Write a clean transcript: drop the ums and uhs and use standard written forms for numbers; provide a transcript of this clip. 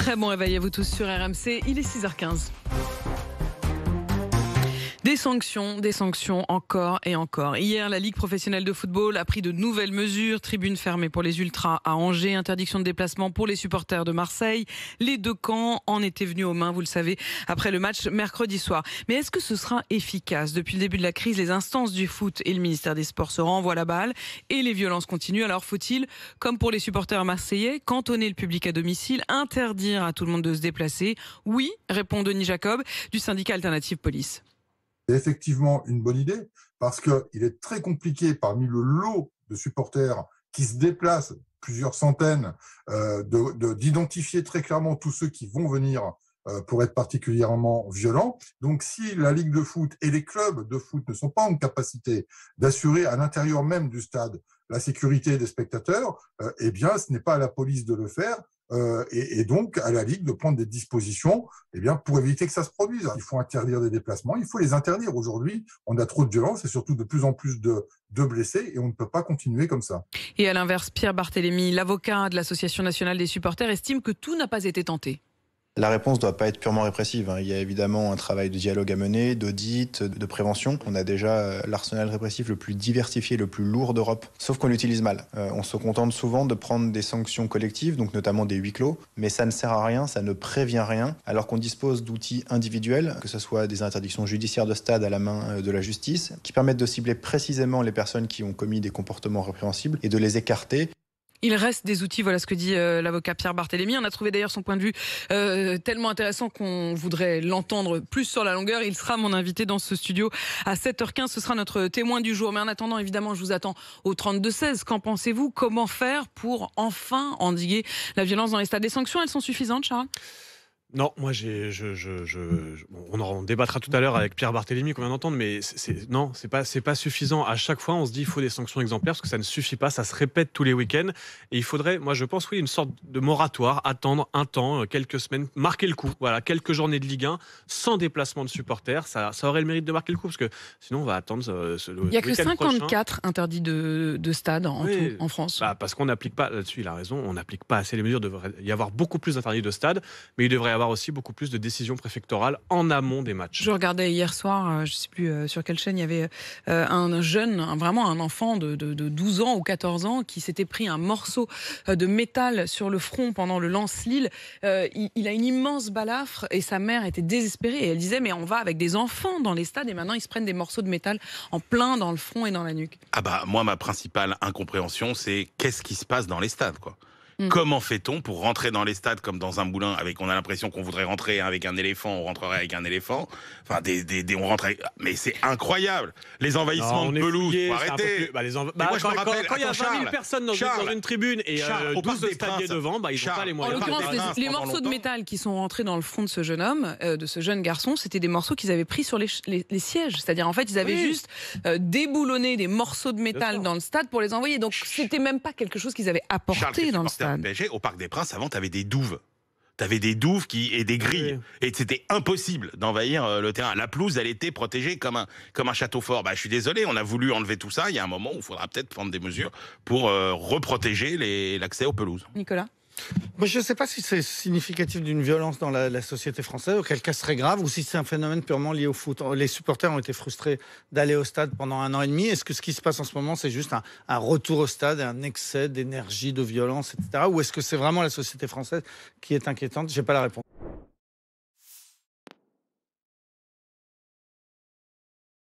Très bon réveil à vous tous sur RMC, il est 6h15. Des sanctions encore et encore. Hier, la Ligue professionnelle de football a pris de nouvelles mesures. Tribune fermée pour les ultras à Angers, interdiction de déplacement pour les supporters de Marseille. Les deux camps en étaient venus aux mains, vous le savez, après le match mercredi soir. Mais est-ce que ce sera efficace ? Depuis le début de la crise, les instances du foot et le ministère des Sports se renvoient la balle et les violences continuent. Alors faut-il, comme pour les supporters marseillais, cantonner le public à domicile, interdire à tout le monde de se déplacer ? Oui, répond Denis Jacob du syndicat Alternative Police. C'est effectivement une bonne idée parce qu'il est très compliqué parmi le lot de supporters qui se déplacent, plusieurs centaines, d'identifier très clairement tous ceux qui vont venir pour être particulièrement violents. Donc si la Ligue de foot et les clubs de foot ne sont pas en capacité d'assurer à l'intérieur même du stade la sécurité des spectateurs, eh bien ce n'est pas à la police de le faire. Et donc à la Ligue de prendre des dispositions pour éviter que ça se produise. Il faut interdire des déplacements, il faut les interdire. Aujourd'hui, on a trop de violence et surtout de plus en plus de blessés et on ne peut pas continuer comme ça. Et à l'inverse, Pierre Barthélémy, l'avocat de l'Association nationale des supporters, estime que tout n'a pas été tenté. La réponse ne doit pas être purement répressive. Il y a évidemment un travail de dialogue à mener, d'audit, de prévention. On a déjà l'arsenal répressif le plus diversifié, le plus lourd d'Europe, sauf qu'on l'utilise mal. On se contente souvent de prendre des sanctions collectives, donc notamment des huis clos, mais ça ne sert à rien, ça ne prévient rien, alors qu'on dispose d'outils individuels, que ce soit des interdictions judiciaires de stade à la main de la justice, qui permettent de cibler précisément les personnes qui ont commis des comportements répréhensibles et de les écarter. Il reste des outils, voilà ce que dit l'avocat Pierre Barthélémy. On a trouvé d'ailleurs son point de vue tellement intéressant qu'on voudrait l'entendre plus sur la longueur. Il sera mon invité dans ce studio à 7h15. Ce sera notre témoin du jour. Mais en attendant, évidemment, je vous attends au 32-16. Qu'en pensez-vous ? Comment faire pour enfin endiguer la violence dans les stades ? Les sanctions, elles sont suffisantes, Charles ? Non, moi on débattra tout à l'heure avec Pierre Barthélémy qu'on vient d'entendre, mais c'est pas suffisant. À chaque fois, on se dit il faut des sanctions exemplaires parce que ça ne suffit pas, ça se répète tous les week-ends. Et il faudrait, moi je pense, une sorte de moratoire, attendre un temps, quelques semaines, marquer le coup. Voilà, quelques journées de Ligue 1 sans déplacement de supporters, ça aurait le mérite de marquer le coup parce que sinon on va attendre il n'y a que 54 interdits de stade en France. Parce qu'on n'applique pas, là-dessus il a raison, on n'applique pas assez les mesures. Il devrait y avoir beaucoup plus d'interdits de stade, mais il devrait y avoir aussi beaucoup plus de décisions préfectorales en amont des matchs. Je regardais hier soir, je ne sais plus sur quelle chaîne, il y avait un jeune, vraiment un enfant de 12 ans ou 14 ans qui s'était pris un morceau de métal sur le front pendant le Lens-Lille. Il a une immense balafre et sa mère était désespérée. Et elle disait, mais on va avec des enfants dans les stades et maintenant ils se prennent des morceaux de métal en plein dans le front et dans la nuque. Moi, ma principale incompréhension, c'est qu'est-ce qui se passe dans les stades, quoi. Comment fait-on pour rentrer dans les stades comme dans un moulin on a l'impression qu'on voudrait rentrer avec un éléphant, on rentrerait avec un éléphant. Enfin, on rentrait. Mais c'est incroyable. Les envahissements de pelouse, faut arrêter. Quand il y a 20 000 personnes dans une tribune et 12 stadiers devant, ils n'ont pas les moyens. En l'occurrence, les morceaux de métal qui sont rentrés dans le front de ce jeune homme, de ce jeune garçon, c'était des morceaux qu'ils avaient pris sur les sièges. C'est-à-dire, en fait, ils avaient juste déboulonné des morceaux de métal dans le stade pour les envoyer. Donc, c'était même pas quelque chose qu'ils avaient apporté dans le stade. PSG, au Parc des Princes, avant, t'avais des douves. T'avais des douves et des grilles. Oui. Et c'était impossible d'envahir le terrain. La pelouse, elle était protégée comme un château fort. Je suis désolé, on a voulu enlever tout ça. Il y a un moment où il faudra peut-être prendre des mesures pour reprotéger l'accès aux pelouses. Nicolas ? Je ne sais pas si c'est significatif d'une violence dans la société française, auquel cas ce serait grave, ou si c'est un phénomène purement lié au foot. Les supporters ont été frustrés d'aller au stade pendant 1 an et demi. Est-ce que ce qui se passe en ce moment, c'est juste un retour au stade, un excès d'énergie, de violence, etc. Ou est-ce que c'est vraiment la société française qui est inquiétante ? Je n'ai pas la réponse.